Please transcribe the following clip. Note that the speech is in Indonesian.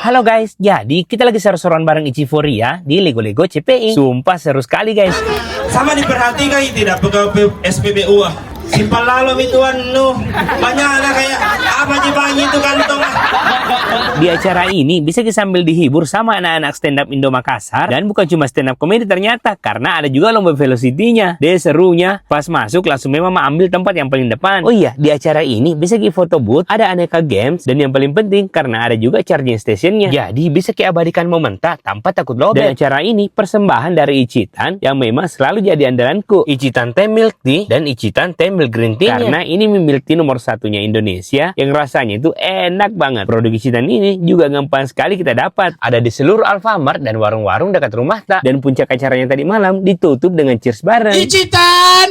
Halo guys, jadi kita lagi seru-seruan bareng Ichiforia di Lego-Lego CPI. Sumpah seru sekali guys. Sama diperhatikan tidak pegawai SPBU simpel lalu itu banyak lah kayak apa banyak itu kantong. Di acara ini bisa kita sambil dihibur sama anak-anak stand up Indo Makassar. Dan bukan cuma stand up komedi ternyata, karena ada juga lomba velocity-nya. Deh serunya, pas masuk langsung memang ambil tempat yang paling depan. Oh iya, di acara ini bisa kita foto booth, ada aneka games, dan yang paling penting karena ada juga charging stationnya. Jadi bisa kita abadikan momen tanpa takut lobet. Dan acara ini persembahan dari Ichitan yang memang selalu jadi andalanku. Ichitan Teh Milk Tea dan Ichitan Teh Milk Green Tea. Karena ini milk tea nomor satunya Indonesia yang rasanya itu enak banget. Produk Ichitan ini juga gampang sekali kita dapat. Ada di seluruh Alfamart dan warung-warung dekat rumah tak. Dan puncak acaranya tadi malam ditutup dengan cheers bareng. Ichitan!